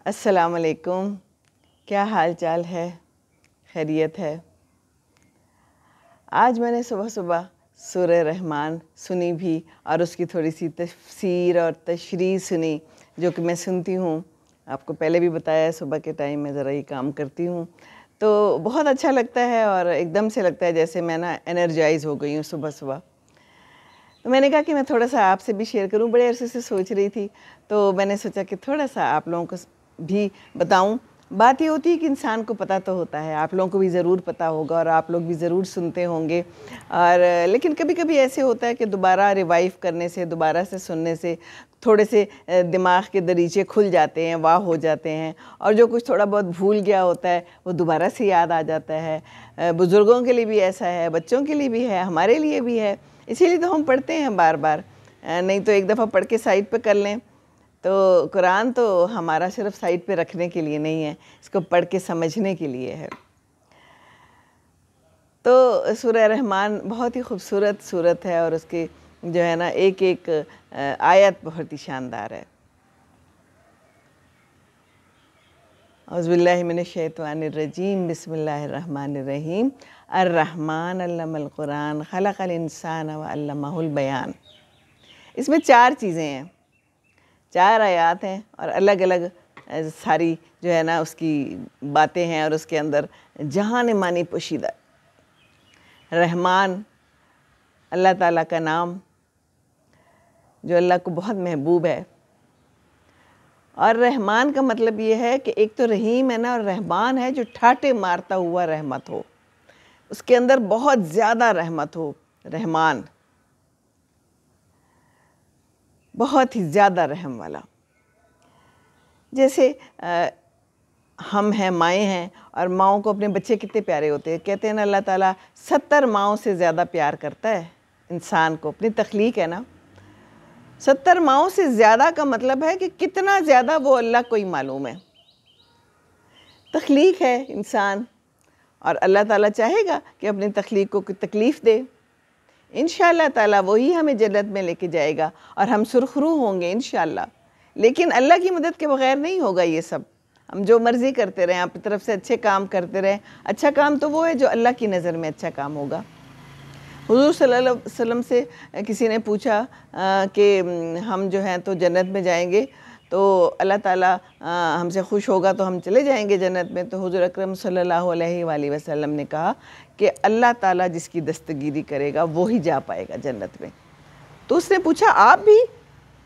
अस्सलाम वालेकुम। क्या हाल चाल है? खैरियत है? आज मैंने सुबह सुबह सूरह रहमान सुनी भी और उसकी थोड़ी सी तफसीर और तशरीह सुनी, जो कि मैं सुनती हूँ। आपको पहले भी बताया है, सुबह के टाइम में ज़रा ये काम करती हूँ तो बहुत अच्छा लगता है और एकदम से लगता है जैसे मैं ना एनर्जाइज हो गई हूँ सुबह सुबह। तो मैंने कहा कि मैं थोड़ा सा आपसे भी शेयर करूं। बड़े अरसे से सोच रही थी, तो मैंने सोचा कि थोड़ा सा आप लोगों को भी बताऊं। बात ये होती है कि इंसान को पता तो होता है, आप लोगों को भी ज़रूर पता होगा और आप लोग भी ज़रूर सुनते होंगे। और लेकिन कभी कभी ऐसे होता है कि दोबारा रिवाइव करने से, दोबारा से सुनने से थोड़े से दिमाग के दरीचे खुल जाते हैं, वाह हो जाते हैं, और जो कुछ थोड़ा बहुत भूल गया होता है वो दोबारा से याद आ जाता है। बुज़ुर्गों के लिए भी ऐसा है, बच्चों के लिए भी है, हमारे लिए भी है। इसीलिए तो हम पढ़ते हैं बार बार, नहीं तो एक दफ़ा पढ़ के साइड पे कर लें। तो कुरान तो हमारा सिर्फ साइड पे रखने के लिए नहीं है, इसको पढ़ के समझने के लिए है। तो सूरह रहमान बहुत ही खूबसूरत सूरत है और उसकी जो है ना एक एक आयत बहुत ही शानदार है। औज़ुबिल्लाहि मिनश्शैतानिर्रजीम, बिस्मिल्लाहिर्रहमानिर्रहीम। अर्रहमान अल्लमल कुरान खलक़ल इंसान व अल्लमहुल बयान। इसमें 4 चीज़ें हैं, 4 आयात हैं और अलग अलग सारी जो है ना उसकी बातें हैं और उसके अंदर जहान मानी पोशीदा। रहमान अल्लाह ताला का नाम, जो अल्लाह को बहुत महबूब है। और रहमान का मतलब ये है कि एक तो रहीम है ना, और रहमान है जो ठाटे मारता हुआ रहमत हो, उसके अंदर बहुत ज़्यादा रहमत हो। रहमान बहुत ही ज़्यादा रहम वाला। जैसे हम हैं, माएँ हैं, और माँओं को अपने बच्चे कितने प्यारे होते हैं। कहते हैं ना अल्लाह ताला 70 माँओं से ज़्यादा प्यार करता है इंसान को। अपनी तख्लीक है ना, 70 माँओं से ज़्यादा का मतलब है कि कितना ज़्यादा वो अल्लाह को ही मालूम है। तख्लीक है इंसान, और अल्लाह ताला चाहेगा कि अपनी तख्लीक को कोई तकलीफ़ दे। इंशाअल्लाह ताला वही हमें जन्नत में लेके जाएगा और हम सुरखरू होंगे इंशाअल्लाह। लेकिन अल्लाह की मदद के बग़ैर नहीं होगा ये सब। हम जो मर्ज़ी करते रहें, अपनी तरफ से अच्छे काम करते रहें। अच्छा काम तो वो है जो अल्लाह की नज़र में अच्छा काम होगा। हुज़ूर सल्लल्लाहु अलैहि वसल्लम से किसी ने पूछा कि हम जो हैं तो जन्नत में जाएंगे, तो अल्लाह ताला हमसे खुश होगा तो हम चले जाएंगे जन्नत में। तो हुज़ूर अकरम सल्लल्लाहु अलैहि वसल्लम ने कहा कि अल्लाह ताला जिसकी दस्तगीरी करेगा वो ही जा पाएगा जन्नत में। तो उसने पूछा आप भी?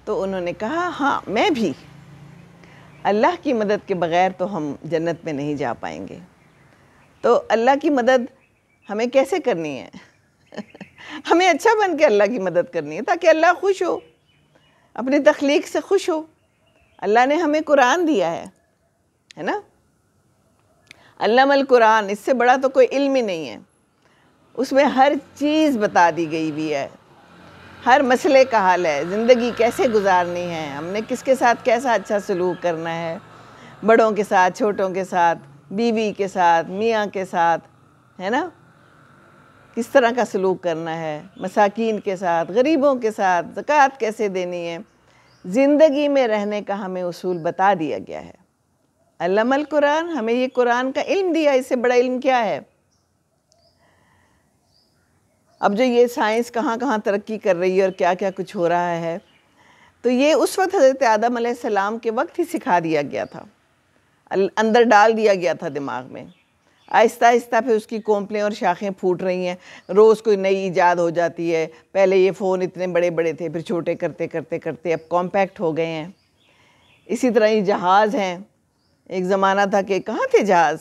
तो उन्होंने कहा हाँ मैं भी। अल्लाह की मदद के बग़ैर तो हम जन्नत में नहीं जा पाएंगे। तो अल्लाह की मदद हमें कैसे करनी है? हमें अच्छा बन के अल्लाह की मदद करनी है ताकि अल्लाह खुश हो, अपनी तख्लीक से खुश हो। अल्लाह ने हमें कुरान दिया है ना। अल्लमल कुरान, इससे बड़ा तो कोई इल्म ही नहीं है। उसमें हर चीज़ बता दी गई भी है, हर मसले का हल है, ज़िंदगी कैसे गुजारनी है, हमने किसके साथ कैसा अच्छा सलूक करना है, बड़ों के साथ, छोटों के साथ, बीवी के साथ, मियाँ के साथ, है ना, किस तरह का सलूक करना है, मसाकीन के साथ, गरीबों के साथ, ज़कात कैसे देनी है। ज़िंदगी में रहने का हमें उसूल बता दिया गया है। अल्लमल कुरान, हमें ये कुरान का इल्म दिया, इससे बड़ा इल्म क्या है। अब जो ये साइंस कहाँ कहाँ तरक्की कर रही है और क्या क्या कुछ हो रहा है, तो ये उस वक्त हज़रत आदम अलैहिस्सलाम के वक्त ही सिखा दिया गया था, अंदर डाल दिया गया था दिमाग में। आहिस्ता आहिस्ता फिर उसकी कोंपलें और शाखें फूट रही हैं, रोज़ कोई नई ईजाद हो जाती है। पहले ये फ़ोन इतने बड़े बड़े थे, फिर छोटे करते करते करते अब कॉम्पैक्ट हो गए हैं। इसी तरह ये जहाज़ हैं, एक ज़माना था कि कहाँ थे जहाज़,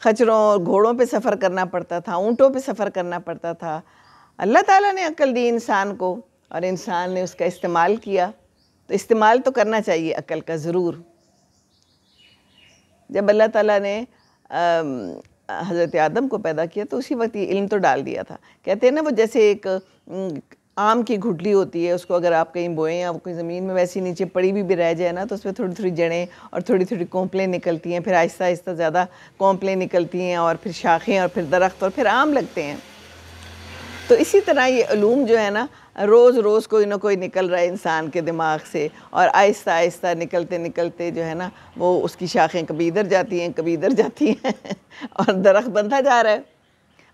खच्चरों और घोड़ों पे सफ़र करना पड़ता था, ऊँटों पे सफ़र करना पड़ता था। अल्लाह ताला ने अक्ल दी इंसान को और इंसान ने उसका इस्तेमाल किया। तो इस्तेमाल तो करना चाहिए अक्ल का ज़रूर। जब अल्लाह ताला ने हज़रत आदम को पैदा किया तो उसी वक्त ये इल्म तो डाल दिया था। कहते हैं ना वो जैसे एक आम की घुटली होती है, उसको अगर आप कहीं बोएं या कोई ज़मीन में वैसी नीचे पड़ी भी रह जाए ना, तो उसमें थोड़ी थोड़ी जड़ें और थोड़ी थोड़ी कोंपलें निकलती हैं, फिर आहिस्ता आहिस्ता ज़्यादा कोंपलें निकलती हैं और फिर शाखें और फिर दरख्त और फिर आम लगते हैं। तो इसी तरह ये उलूम जो है ना रोज़ रोज़ कोई ना कोई निकल रहा है इंसान के दिमाग से, और आहिस्ता आहिस्ता निकलते निकलते जो है ना वो उसकी शाखें कभी इधर जाती हैं कभी इधर जाती हैं और दरख्त बनता जा रहा है।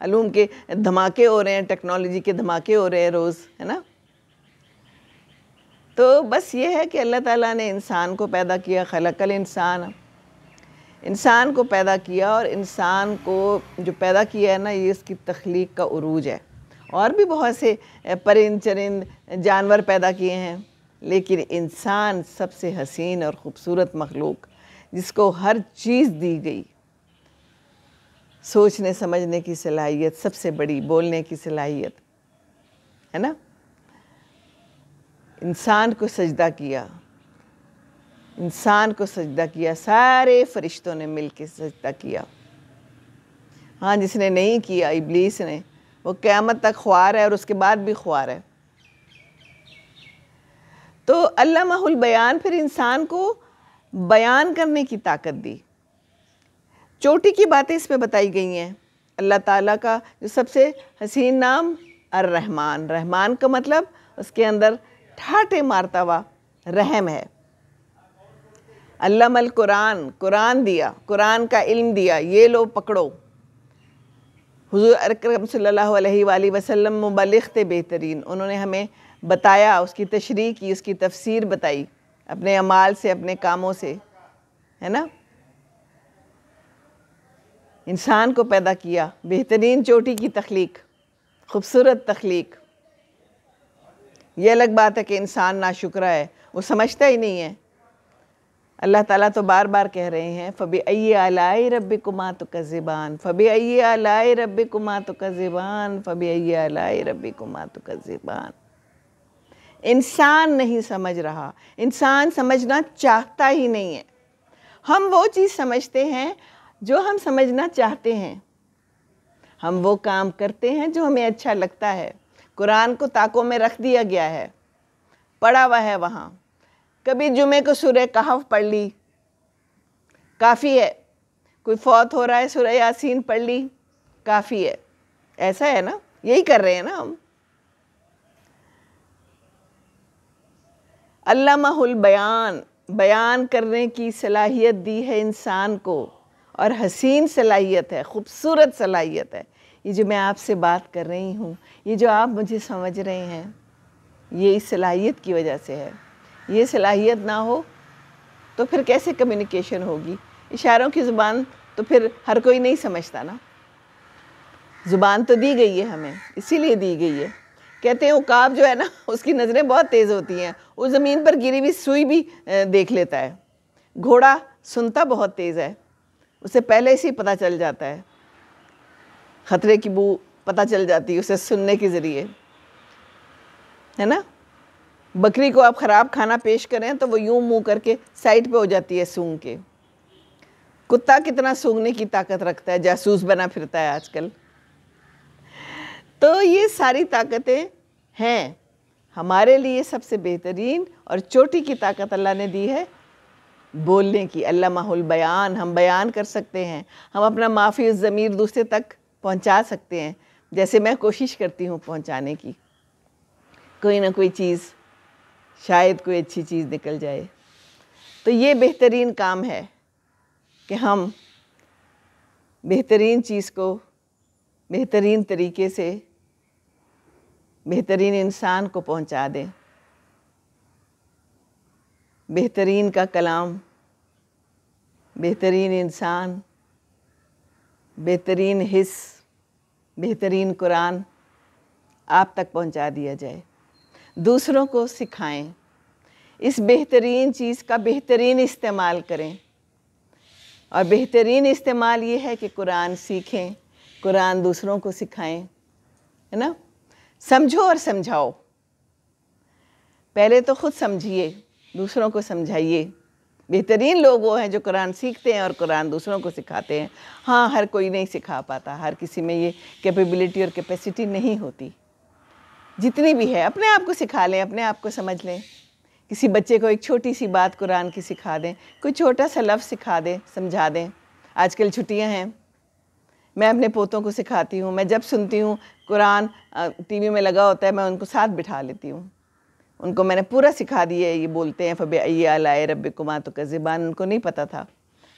अलूम के धमाके हो रहे हैं, टेक्नोलॉजी के धमाके हो रहे हैं रोज़, है ना। तो बस ये है कि अल्लाह ताला ने इंसान को पैदा किया, खलकल इंसान को पैदा किया, और इंसान को जो पैदा किया है ना ये इसकी तख्लीक का उरूज है। और भी बहुत से परिंद चरिंद जानवर पैदा किए हैं, लेकिन इंसान सबसे हसीन और ख़ूबसूरत मखलूक, जिसको हर चीज़ दी गई, सोचने समझने की सलाहियत सबसे बड़ी, बोलने की सलाहियत, है ना। इंसान को सजदा किया, इंसान को सजदा किया, सारे फरिश्तों ने मिल के सजदा किया। हाँ, जिसने नहीं किया, इब्लीस ने, वो क़यामत तक ख्वार है और उसके बाद भी ख्वार है। तो अल्लामाहुल बयान फिर इंसान को बयान करने की ताकत दी। चोटी की बातें इसमें बताई गई हैं। अल्लाह ताला का जो सबसे हसीन नाम अर्रहमान, रहमान का मतलब उसके अंदर ठाटे मारता हुआ रहम है। अल्लामल कुरान, कुरान दिया, कुरान का इल्म दिया, ये लो पकड़ो। हुज़ूर अकरम सल्लल्लाहु अलैहि वसल्लम मुबल्लिग़ थे बेहतरीन, उन्होंने हमें बताया, उसकी तशरीह की, उसकी तफसीर बताई अपने अमाल से, अपने कामों से, है ना। इंसान को पैदा किया, बेहतरीन चोटी की तख्लीक, खूबसूरत तख्लीक। ये अलग बात है कि इंसान नाशुक्रा है, वो समझता ही नहीं है। अल्लाह ताला तो बार बार कह रहे हैं फ़बी-अय्यि आलाइ रब्बिकुमा तुकज़्ज़िबान, फ़बी-अय्यि आलाइ रब्बिकुमा तुकज़्ज़िबान, फ़बी-अय्यि आलाइ रब्बिकुमा तुकज़्ज़िबान। इंसान नहीं समझ रहा, इंसान समझना चाहता ही नहीं है। हम वो चीज़ समझते हैं जो हम समझना चाहते हैं, हम वो काम करते हैं जो हमें अच्छा लगता है। कुरान को ताकों में रख दिया गया है, पढ़ा हुआ है वहाँ। कभी जुमे को सूरह कहफ पढ़ ली, काफ़ी है। कोई फौत हो रहा है, सूरह यासीन पढ़ ली, काफ़ी है। ऐसा है ना, यही कर रहे हैं ना हम। अल्लामाहुल बयान, बयान करने की सलाहियत दी है इंसान को, और हसीन सलाहियत है, ख़ूबसूरत सलाहियत है। ये जो मैं आपसे बात कर रही हूँ, ये जो आप मुझे समझ रहे हैं, ये इस सलाहियत की वजह से है। ये सलाहियत ना हो तो फिर कैसे कम्युनिकेशन होगी। इशारों की ज़ुबान तो फिर हर कोई नहीं समझता ना। ज़ुबान तो दी गई है हमें, इसीलिए दी गई है। कहते हैं उकाब जो है ना, उसकी नज़रें बहुत तेज़ होती हैं, वो ज़मीन पर गिरी हुई सुई भी देख लेता है। घोड़ा सुनता बहुत तेज़ है, उसे पहले से ही पता चल जाता है, ख़तरे की बू पता चल जाती है उसे सुनने के ज़रिए, है ना। बकरी को आप ख़राब खाना पेश करें तो वो यूं मुंह करके साइड पे हो जाती है सूंघ के। कुत्ता कितना सूंघने की ताकत रखता है, जासूस बना फिरता है आजकल। तो ये सारी ताकतें हैं हमारे लिए। सबसे बेहतरीन और चोटी की ताकत अल्लाह ने दी है बोलने की, अल्लामाहुल बयान। हम बयान कर सकते हैं, हम अपना माफ़ी ज़मीर दूसरे तक पहुंचा सकते हैं, जैसे मैं कोशिश करती हूँ पहुंचाने की। कोई ना कोई चीज़, शायद कोई अच्छी चीज़ निकल जाए। तो ये बेहतरीन काम है कि हम बेहतरीन चीज़ को बेहतरीन तरीके से बेहतरीन इंसान को पहुंचा दें। बेहतरीन का कलाम, बेहतरीन इंसान, बेहतरीन हिस्स, बेहतरीन कुरान आप तक पहुंचा दिया जाए। दूसरों को सिखाएं, इस बेहतरीन चीज़ का बेहतरीन इस्तेमाल करें। और बेहतरीन इस्तेमाल ये है कि कुरान सीखें, कुरान दूसरों को सिखाएं, है ना। समझो और समझाओ। पहले तो ख़ुद समझिए, दूसरों को समझाइए। बेहतरीन लोग वो हैं जो कुरान सीखते हैं और कुरान दूसरों को सिखाते हैं। हाँ, हर कोई नहीं सिखा पाता, हर किसी में ये कैपेबिलिटी और कैपेसिटी नहीं होती। जितनी भी है अपने आप को सिखा लें, अपने आप को समझ लें। किसी बच्चे को एक छोटी सी बात कुरान की सिखा दें, कोई छोटा सा लफ्ज़ सिखा दें, समझा दें। आजकल छुट्टियां हैं, मैं अपने पोतों को सिखाती हूँ। मैं जब सुनती हूँ कुरान टीवी में लगा होता है, मैं उनको साथ बिठा लेती हूँ। उनको मैंने पूरा सिखा दिया है। ये बोलते हैं फ़बअय्यि आलाए रब्बिकुमा तुकज़्ज़िबान, उनको नहीं पता था,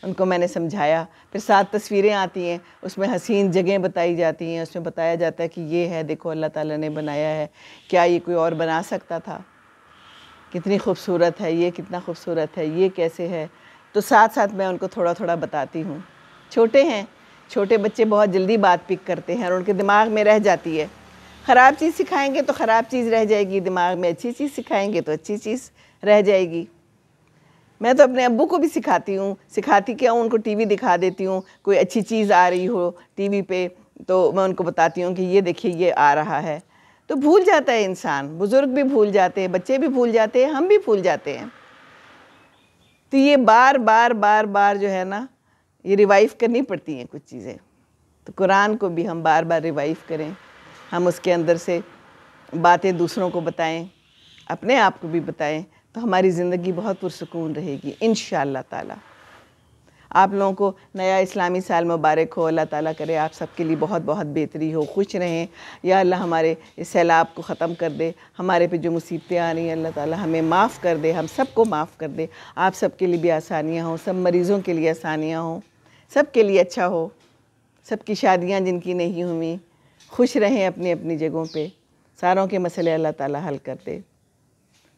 उनको मैंने समझाया। फिर 7 तस्वीरें आती हैं, उसमें हसीन जगहें बताई जाती हैं, उसमें बताया जाता है कि ये है, देखो अल्लाह ताला ने बनाया है, क्या ये कोई और बना सकता था, कितनी खूबसूरत है ये, कितना खूबसूरत है ये, कैसे है। तो साथ साथ मैं उनको थोड़ा थोड़ा बताती हूँ। छोटे हैं, छोटे बच्चे बहुत जल्दी बात पिक करते हैं और उनके दिमाग में रह जाती है। ख़राब चीज़ सिखाएंगे तो ख़राब चीज़ रह जाएगी दिमाग में, अच्छी चीज़ सिखाएंगे तो अच्छी चीज़ रह जाएगी। मैं तो अपने अब्बू को भी सिखाती हूँ, सिखाती क्या हूँ, उनको टीवी दिखा देती हूँ, कोई अच्छी चीज़ आ रही हो टीवी पे तो मैं उनको बताती हूँ कि ये देखिए ये आ रहा है। तो भूल जाता है इंसान, बुज़ुर्ग भी भूल जाते हैं, बच्चे भी भूल जाते हैं, हम भी भूल जाते हैं। तो ये बार बार बार बार जो है ना, ये रिवाइव करनी पड़ती हैं कुछ चीज़ें। तो कुरान को भी हम बार बार रिवाइव करें, हम उसके अंदर से बातें दूसरों को बताएं, अपने आप को भी बताएं, तो हमारी ज़िंदगी बहुत पुरसुकून रहेगी इंशाअल्लाह ताला। आप लोगों को नया इस्लामी साल मुबारक हो। अल्लाह ताला करे आप सबके लिए बहुत बहुत बेहतरी हो, खुश रहें। या अल्लाह हमारे इस सैलाब को ख़त्म कर दे, हमारे पे जो मुसीबतें आ रही हैं अल्लाह ताला हमें माफ़ कर दे, हम सबको माफ़ कर दे। आप सबके लिए भी आसानियाँ हों, सब मरीज़ों के लिए आसानियाँ हों, सबके लिए अच्छा हो, सबकी शादियाँ जिनकी नहीं हुई खुश रहें अपनी अपनी जगहों पे, सारों के मसले अल्लाह ताला हल कर दे।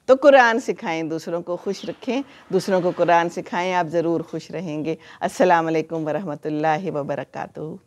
तो कुरान सिखाएं, दूसरों को खुश रखें, दूसरों को कुरान सिखाएं, आप ज़रूर खुश रहेंगे। अस्सलाम वालेकुम वरहमतुल्लाहि वबरकातुहू।